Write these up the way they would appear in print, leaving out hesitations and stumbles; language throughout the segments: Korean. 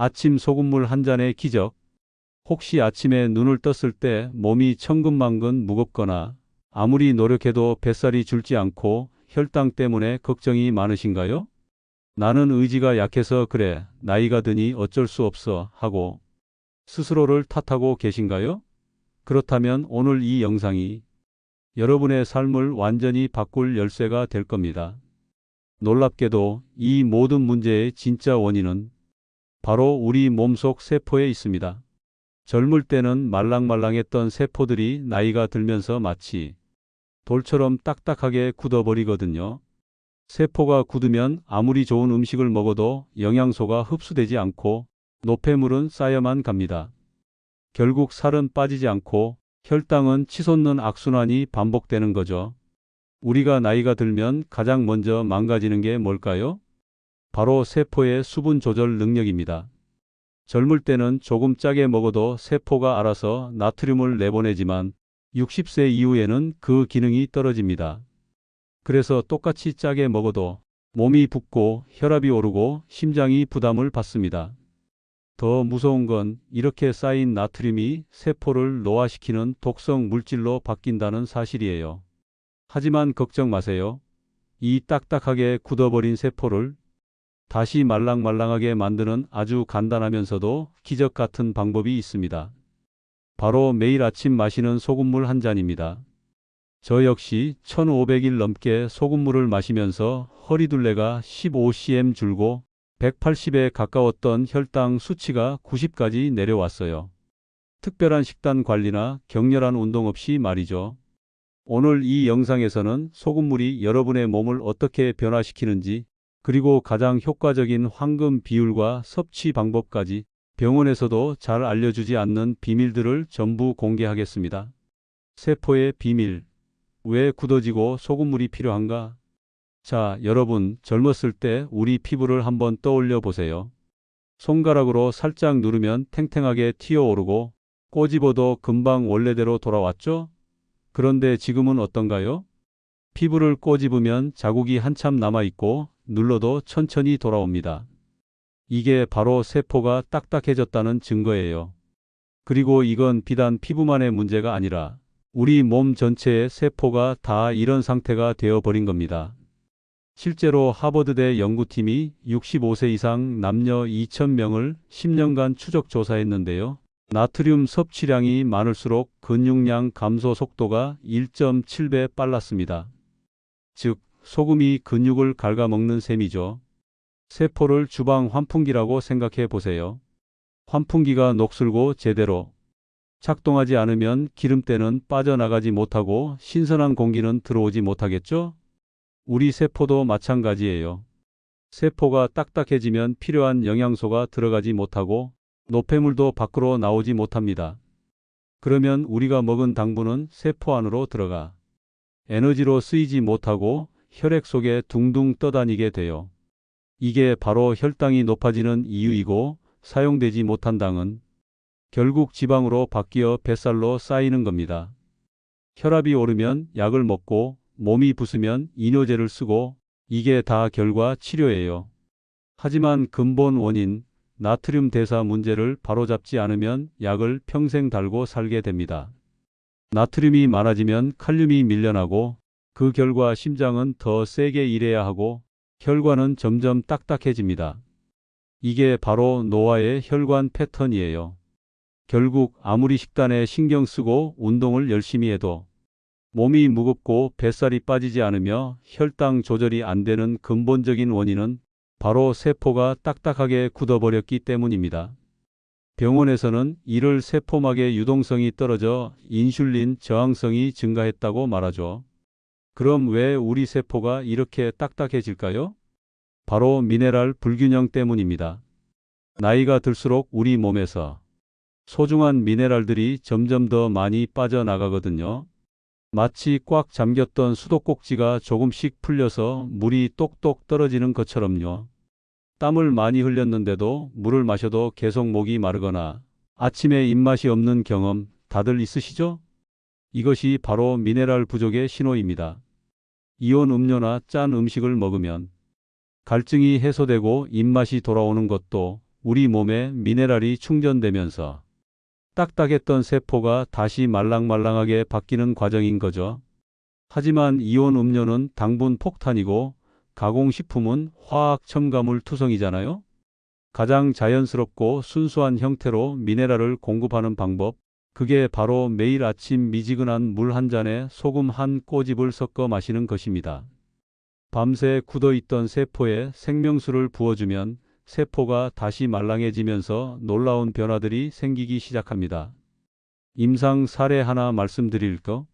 아침 소금물 한 잔의 기적. 혹시 아침에 눈을 떴을 때 몸이 천근만근 무겁거나 아무리 노력해도 뱃살이 줄지 않고 혈당 때문에 걱정이 많으신가요? 나는 의지가 약해서 그래, 나이가 드니 어쩔 수 없어 하고 스스로를 탓하고 계신가요? 그렇다면 오늘 이 영상이 여러분의 삶을 완전히 바꿀 열쇠가 될 겁니다. 놀랍게도 이 모든 문제의 진짜 원인은 바로 우리 몸속 세포에 있습니다. 젊을 때는 말랑말랑했던 세포들이 나이가 들면서 마치 돌처럼 딱딱하게 굳어버리거든요. 세포가 굳으면 아무리 좋은 음식을 먹어도 영양소가 흡수되지 않고 노폐물은 쌓여만 갑니다. 결국 살은 빠지지 않고 혈당은 치솟는 악순환이 반복되는 거죠. 우리가 나이가 들면 가장 먼저 망가지는 게 뭘까요? 바로 세포의 수분 조절 능력입니다. 젊을 때는 조금 짜게 먹어도 세포가 알아서 나트륨을 내보내지만 60세 이후에는 그 기능이 떨어집니다. 그래서 똑같이 짜게 먹어도 몸이 붓고 혈압이 오르고 심장이 부담을 받습니다. 더 무서운 건 이렇게 쌓인 나트륨이 세포를 노화시키는 독성 물질로 바뀐다는 사실이에요. 하지만 걱정 마세요. 이 딱딱하게 굳어버린 세포를 다시 말랑말랑하게 만드는 아주 간단하면서도 기적 같은 방법이 있습니다. 바로 매일 아침 마시는 소금물 한 잔입니다. 저 역시 1500일 넘게 소금물을 마시면서 허리둘레가 15cm 줄고 180에 가까웠던 혈당 수치가 90까지 내려왔어요. 특별한 식단 관리나 격렬한 운동 없이 말이죠. 오늘 이 영상에서는 소금물이 여러분의 몸을 어떻게 변화시키는지, 그리고 가장 효과적인 황금 비율과 섭취 방법까지 병원에서도 잘 알려주지 않는 비밀들을 전부 공개하겠습니다. 세포의 비밀. 왜 굳어지고 소금물이 필요한가? 자, 여러분, 젊었을 때 우리 피부를 한번 떠올려 보세요. 손가락으로 살짝 누르면 탱탱하게 튀어오르고 꼬집어도 금방 원래대로 돌아왔죠? 그런데 지금은 어떤가요? 피부를 꼬집으면 자국이 한참 남아있고 눌러도 천천히 돌아옵니다. 이게 바로 세포가 딱딱해졌다는 증거예요. 그리고 이건 비단 피부만의 문제가 아니라 우리 몸 전체의 세포가 다 이런 상태가 되어버린 겁니다. 실제로 하버드대 연구팀이 65세 이상 남녀 2,000명을 10년간 추적 조사했는데요. 나트륨 섭취량이 많을수록 근육량 감소 속도가 1.7배 빨랐습니다. 즉, 소금이 근육을 갉아먹는 셈이죠. 세포를 주방 환풍기라고 생각해 보세요. 환풍기가 녹슬고 제대로 작동하지 않으면 기름때는 빠져나가지 못하고 신선한 공기는 들어오지 못하겠죠? 우리 세포도 마찬가지예요. 세포가 딱딱해지면 필요한 영양소가 들어가지 못하고 노폐물도 밖으로 나오지 못합니다. 그러면 우리가 먹은 당분은 세포 안으로 들어가 에너지로 쓰이지 못하고 혈액 속에 둥둥 떠다니게 돼요. 이게 바로 혈당이 높아지는 이유이고, 사용되지 못한 당은 결국 지방으로 바뀌어 뱃살로 쌓이는 겁니다. 혈압이 오르면 약을 먹고 몸이 부으면 이뇨제를 쓰고, 이게 다 결과 치료예요. 하지만 근본 원인, 나트륨 대사 문제를 바로잡지 않으면 약을 평생 달고 살게 됩니다. 나트륨이 많아지면 칼륨이 밀려나고 그 결과 심장은 더 세게 일해야 하고 혈관은 점점 딱딱해집니다. 이게 바로 노화의 혈관 패턴이에요. 결국 아무리 식단에 신경 쓰고 운동을 열심히 해도 몸이 무겁고 뱃살이 빠지지 않으며 혈당 조절이 안 되는 근본적인 원인은 바로 세포가 딱딱하게 굳어버렸기 때문입니다. 병원에서는 이를 세포막의 유동성이 떨어져 인슐린 저항성이 증가했다고 말하죠. 그럼 왜 우리 세포가 이렇게 딱딱해질까요? 바로 미네랄 불균형 때문입니다. 나이가 들수록 우리 몸에서 소중한 미네랄들이 점점 더 많이 빠져나가거든요. 마치 꽉 잠겼던 수도꼭지가 조금씩 풀려서 물이 똑똑 떨어지는 것처럼요. 땀을 많이 흘렸는데도 물을 마셔도 계속 목이 마르거나 아침에 입맛이 없는 경험 다들 있으시죠? 이것이 바로 미네랄 부족의 신호입니다. 이온 음료나 짠 음식을 먹으면 갈증이 해소되고 입맛이 돌아오는 것도 우리 몸에 미네랄이 충전되면서 딱딱했던 세포가 다시 말랑말랑하게 바뀌는 과정인 거죠. 하지만 이온 음료는 당분 폭탄이고 가공식품은 화학 첨가물 투성이잖아요. 가장 자연스럽고 순수한 형태로 미네랄을 공급하는 방법, 그게 바로 매일 아침 미지근한 물 한 잔에 소금 한 꼬집을 섞어 마시는 것입니다. 밤새 굳어있던 세포에 생명수를 부어주면 세포가 다시 말랑해지면서 놀라운 변화들이 생기기 시작합니다. 임상 사례 하나 말씀드릴까?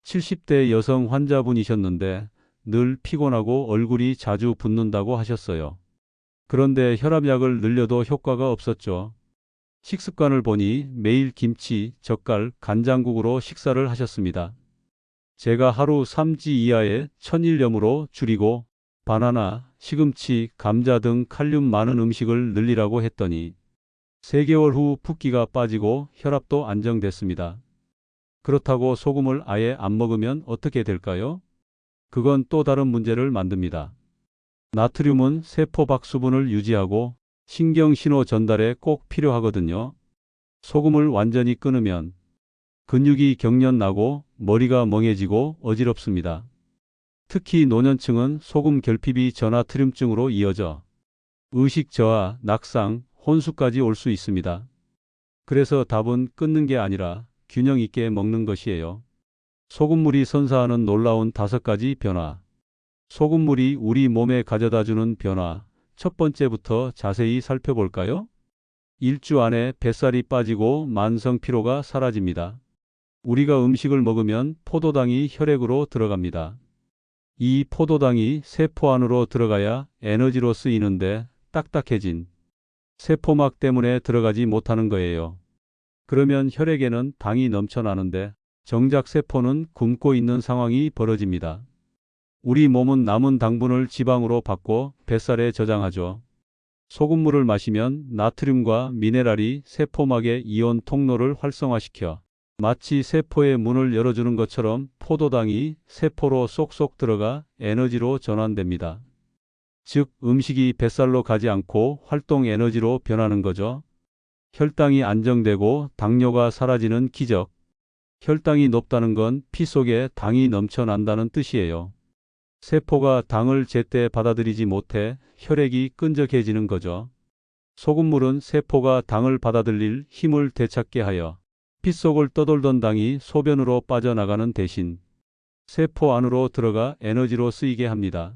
70대 여성 환자분이셨는데 늘 피곤하고 얼굴이 자주 붓는다고 하셨어요. 그런데 혈압약을 늘려도 효과가 없었죠. 식습관을 보니 매일 김치, 젓갈, 간장국으로 식사를 하셨습니다. 제가 하루 3지 이하의 천일염으로 줄이고 바나나, 시금치, 감자 등 칼륨 많은 음식을 늘리라고 했더니 3개월 후 붓기가 빠지고 혈압도 안정됐습니다. 그렇다고 소금을 아예 안 먹으면 어떻게 될까요? 그건 또 다른 문제를 만듭니다. 나트륨은 세포 밖 수분을 유지하고 신경신호 전달에 꼭 필요하거든요. 소금을 완전히 끊으면 근육이 경련나고 머리가 멍해지고 어지럽습니다. 특히 노년층은 소금 결핍이 저나트륨증으로 이어져 의식 저하, 낙상, 혼수까지 올 수 있습니다. 그래서 답은 끊는 게 아니라 균형 있게 먹는 것이에요. 소금물이 선사하는 놀라운 5가지 변화. 소금물이 우리 몸에 가져다주는 변화. 첫 번째부터 자세히 살펴볼까요? 1주 안에 뱃살이 빠지고 만성 피로가 사라집니다. 우리가 음식을 먹으면 포도당이 혈액으로 들어갑니다. 이 포도당이 세포 안으로 들어가야 에너지로 쓰이는데 딱딱해진 세포막 때문에 들어가지 못하는 거예요. 그러면 혈액에는 당이 넘쳐나는데 정작 세포는 굶고 있는 상황이 벌어집니다. 우리 몸은 남은 당분을 지방으로 바꿔 뱃살에 저장하죠. 소금물을 마시면 나트륨과 미네랄이 세포막의 이온 통로를 활성화시켜 마치 세포의 문을 열어주는 것처럼 포도당이 세포로 쏙쏙 들어가 에너지로 전환됩니다. 즉, 음식이 뱃살로 가지 않고 활동 에너지로 변하는 거죠. 혈당이 안정되고 당뇨가 사라지는 기적. 혈당이 높다는 건 피 속에 당이 넘쳐난다는 뜻이에요. 세포가 당을 제때 받아들이지 못해 혈액이 끈적해지는 거죠. 소금물은 세포가 당을 받아들일 힘을 되찾게 하여 피 속을 떠돌던 당이 소변으로 빠져나가는 대신 세포 안으로 들어가 에너지로 쓰이게 합니다.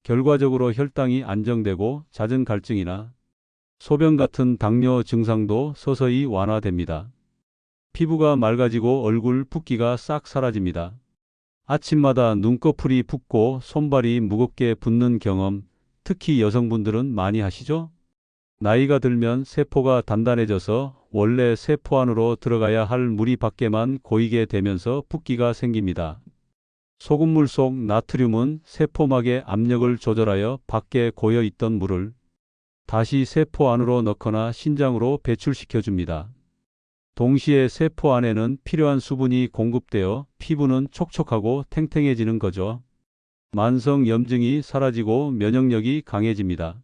결과적으로 혈당이 안정되고 잦은 갈증이나 소변 같은 당뇨 증상도 서서히 완화됩니다. 피부가 맑아지고 얼굴 붓기가 싹 사라집니다. 아침마다 눈꺼풀이 붓고 손발이 무겁게 붓는 경험, 특히 여성분들은 많이 하시죠? 나이가 들면 세포가 단단해져서 원래 세포 안으로 들어가야 할 물이 밖에만 고이게 되면서 붓기가 생깁니다. 소금물 속 나트륨은 세포막의 압력을 조절하여 밖에 고여 있던 물을 다시 세포 안으로 넣거나 신장으로 배출시켜 줍니다. 동시에 세포 안에는 필요한 수분이 공급되어 피부는 촉촉하고 탱탱해지는 거죠. 만성 염증이 사라지고 면역력이 강해집니다.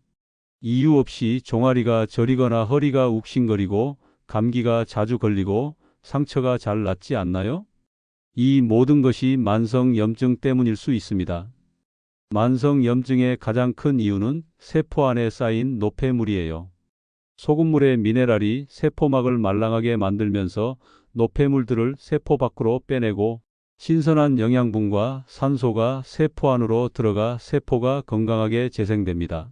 이유 없이 종아리가 저리거나 허리가 욱신거리고 감기가 자주 걸리고 상처가 잘 낫지 않나요? 이 모든 것이 만성 염증 때문일 수 있습니다. 만성 염증의 가장 큰 이유는 세포 안에 쌓인 노폐물이에요. 소금물의 미네랄이 세포막을 말랑하게 만들면서 노폐물들을 세포 밖으로 빼내고 신선한 영양분과 산소가 세포 안으로 들어가 세포가 건강하게 재생됩니다.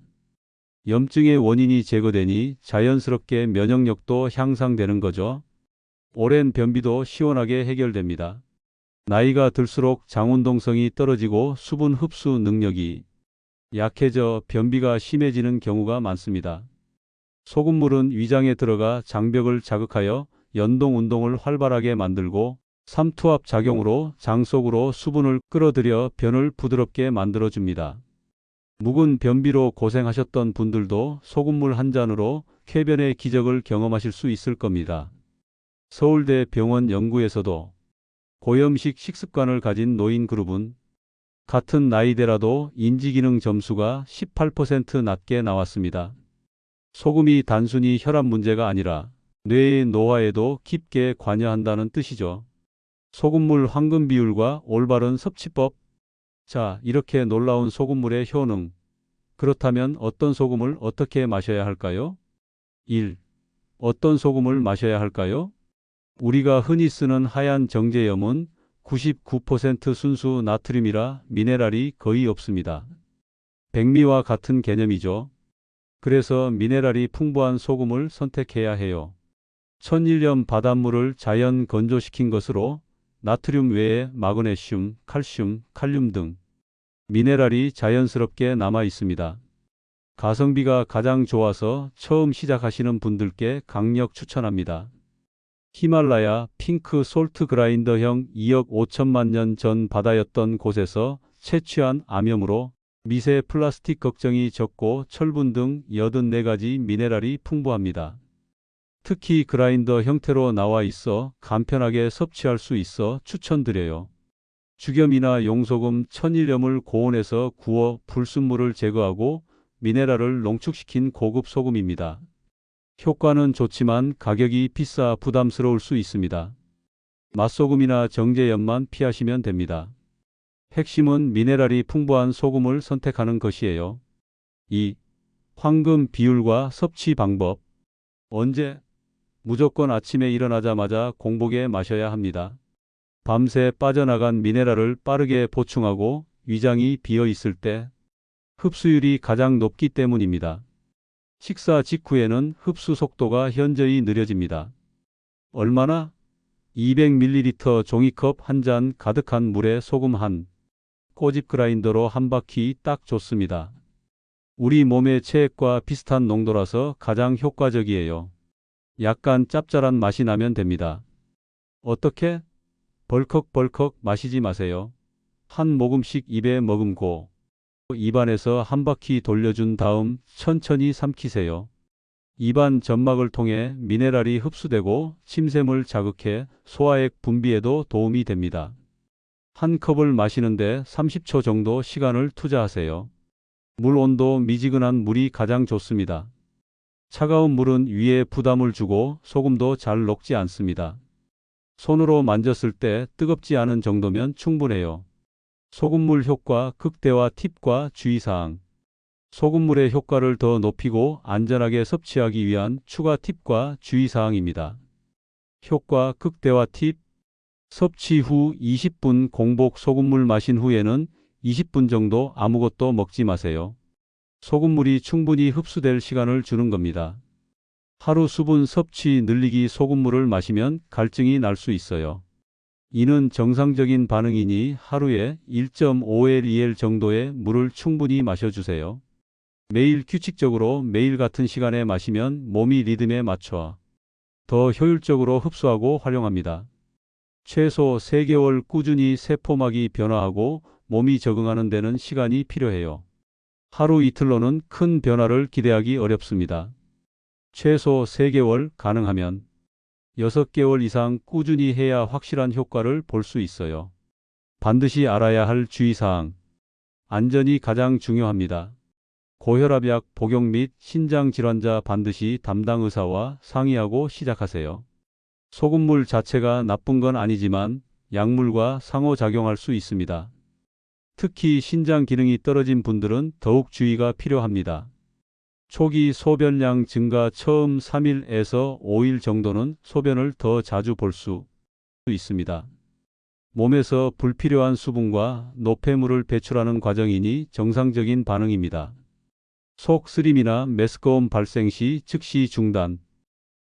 염증의 원인이 제거되니 자연스럽게 면역력도 향상되는 거죠. 오랜 변비도 시원하게 해결됩니다. 나이가 들수록 장운동성이 떨어지고 수분 흡수 능력이 약해져 변비가 심해지는 경우가 많습니다. 소금물은 위장에 들어가 장벽을 자극하여 연동 운동을 활발하게 만들고 삼투압 작용으로 장 속으로 수분을 끌어들여 변을 부드럽게 만들어줍니다. 묵은 변비로 고생하셨던 분들도 소금물 한 잔으로 쾌변의 기적을 경험하실 수 있을 겁니다. 서울대 병원 연구에서도 고염식 식습관을 가진 노인 그룹은 같은 나이대라도 인지기능 점수가 18% 낮게 나왔습니다. 소금이 단순히 혈압 문제가 아니라 뇌의 노화에도 깊게 관여한다는 뜻이죠. 소금물 황금 비율과 올바른 섭취법. 자, 이렇게 놀라운 소금물의 효능. 그렇다면 어떤 소금을 어떻게 마셔야 할까요? 1. 어떤 소금을 마셔야 할까요? 우리가 흔히 쓰는 하얀 정제염은 99% 순수 나트륨이라 미네랄이 거의 없습니다. 백미와 같은 개념이죠. 그래서 미네랄이 풍부한 소금을 선택해야 해요. 천일염 바닷물을 자연 건조시킨 것으로 나트륨 외에 마그네슘, 칼슘, 칼륨 등 미네랄이 자연스럽게 남아 있습니다. 가성비가 가장 좋아서 처음 시작하시는 분들께 강력 추천합니다. 히말라야 핑크 솔트 그라인더형 2억 5천만 년 전 바다였던 곳에서 채취한 암염으로 미세 플라스틱 걱정이 적고 철분 등 84가지 미네랄이 풍부합니다. 특히 그라인더 형태로 나와 있어 간편하게 섭취할 수 있어 추천드려요. 죽염이나 용소금, 천일염을 고온에서 구워 불순물을 제거하고 미네랄을 농축시킨 고급 소금입니다. 효과는 좋지만 가격이 비싸 부담스러울 수 있습니다. 맛소금이나 정제염만 피하시면 됩니다. 핵심은 미네랄이 풍부한 소금을 선택하는 것이에요. 2. 황금 비율과 섭취 방법. 언제? 무조건 아침에 일어나자마자 공복에 마셔야 합니다. 밤새 빠져나간 미네랄을 빠르게 보충하고 위장이 비어 있을 때 흡수율이 가장 높기 때문입니다. 식사 직후에는 흡수 속도가 현저히 느려집니다. 얼마나? 200ml 종이컵 한 잔 가득한 물에 소금 한 꼬집 그라인더로 한 바퀴 딱 좋습니다. 우리 몸의 체액과 비슷한 농도라서 가장 효과적이에요. 약간 짭짤한 맛이 나면 됩니다. 어떻게? 벌컥벌컥 마시지 마세요. 한 모금씩 입에 머금고 입안에서 한 바퀴 돌려준 다음 천천히 삼키세요. 입안 점막을 통해 미네랄이 흡수되고 침샘을 자극해 소화액 분비에도 도움이 됩니다. 한 컵을 마시는데 30초 정도 시간을 투자하세요. 물 온도 미지근한 물이 가장 좋습니다. 차가운 물은 위에 부담을 주고 소금도 잘 녹지 않습니다. 손으로 만졌을 때 뜨겁지 않은 정도면 충분해요. 소금물 효과 극대화 팁과 주의사항. 소금물의 효과를 더 높이고 안전하게 섭취하기 위한 추가 팁과 주의사항입니다. 효과 극대화 팁. 섭취 후 20분 공복 소금물 마신 후에는 20분 정도 아무것도 먹지 마세요. 소금물이 충분히 흡수될 시간을 주는 겁니다. 하루 수분 섭취 늘리기. 소금물을 마시면 갈증이 날 수 있어요. 이는 정상적인 반응이니 하루에 1.5L 정도의 물을 충분히 마셔주세요. 매일 규칙적으로 매일 같은 시간에 마시면 몸이 리듬에 맞춰 더 효율적으로 흡수하고 활용합니다. 최소 3개월 꾸준히 세포막이 변화하고 몸이 적응하는 데는 시간이 필요해요. 하루 이틀로는 큰 변화를 기대하기 어렵습니다. 최소 3개월, 가능하면 6개월 이상 꾸준히 해야 확실한 효과를 볼 수 있어요. 반드시 알아야 할 주의사항. 안전이 가장 중요합니다. 고혈압약 복용 및 신장질환자 반드시 담당 의사와 상의하고 시작하세요. 소금물 자체가 나쁜 건 아니지만 약물과 상호작용할 수 있습니다. 특히 신장 기능이 떨어진 분들은 더욱 주의가 필요합니다. 초기 소변량 증가. 처음 3일에서 5일 정도는 소변을 더 자주 볼 수 있습니다. 몸에서 불필요한 수분과 노폐물을 배출하는 과정이니 정상적인 반응입니다. 속 쓰림이나 메스꺼움 발생 시 즉시 중단.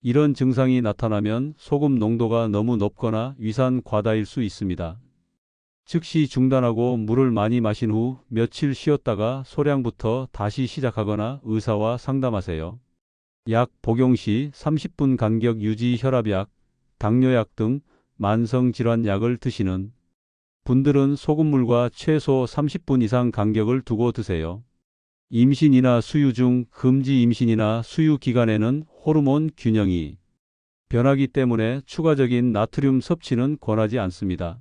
이런 증상이 나타나면 소금 농도가 너무 높거나 위산 과다일 수 있습니다. 즉시 중단하고 물을 많이 마신 후 며칠 쉬었다가 소량부터 다시 시작하거나 의사와 상담하세요. 약 복용 시 30분 간격 유지. 혈압약, 당뇨약 등 만성질환 약을 드시는 분들은 소금물과 최소 30분 이상 간격을 두고 드세요. 임신이나 수유 중 금지. 임신이나 수유 기간에는 호르몬 균형이 변하기 때문에 추가적인 나트륨 섭취는 권하지 않습니다.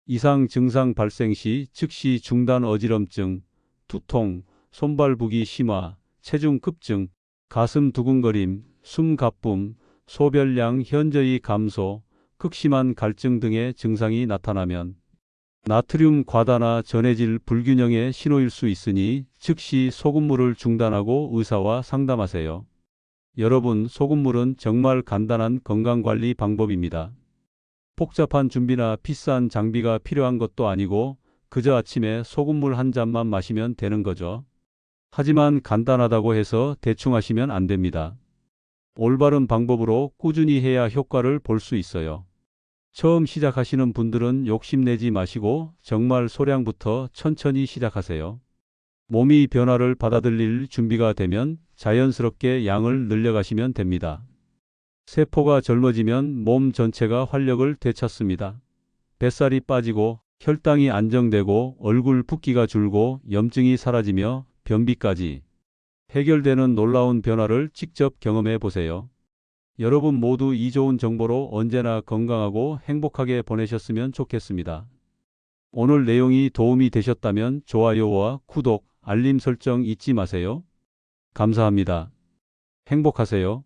이상 증상 발생 시 즉시 중단. 어지럼증, 두통, 손발 부기 심화, 체중 급증. 가슴 두근거림, 숨 가쁨, 소변량 현저히 감소, 극심한 갈증 등의 증상이 나타나면 나트륨 과다나 전해질 불균형의 신호일 수 있으니 즉시 소금물을 중단하고 의사와 상담하세요. 여러분, 소금물은 정말 간단한 건강관리 방법입니다. 복잡한 준비나 비싼 장비가 필요한 것도 아니고 그저 아침에 소금물 한 잔만 마시면 되는 거죠. 하지만 간단하다고 해서 대충 하시면 안 됩니다. 올바른 방법으로 꾸준히 해야 효과를 볼 수 있어요. 처음 시작하시는 분들은 욕심내지 마시고 정말 소량부터 천천히 시작하세요. 몸이 변화를 받아들일 준비가 되면 자연스럽게 양을 늘려가시면 됩니다. 세포가 젊어지면 몸 전체가 활력을 되찾습니다. 뱃살이 빠지고 혈당이 안정되고 얼굴 붓기가 줄고 염증이 사라지며 변비까지 해결되는 놀라운 변화를 직접 경험해 보세요. 여러분 모두 이 좋은 정보로 언제나 건강하고 행복하게 보내셨으면 좋겠습니다. 오늘 내용이 도움이 되셨다면 좋아요와 구독, 알림 설정 잊지 마세요. 감사합니다. 행복하세요.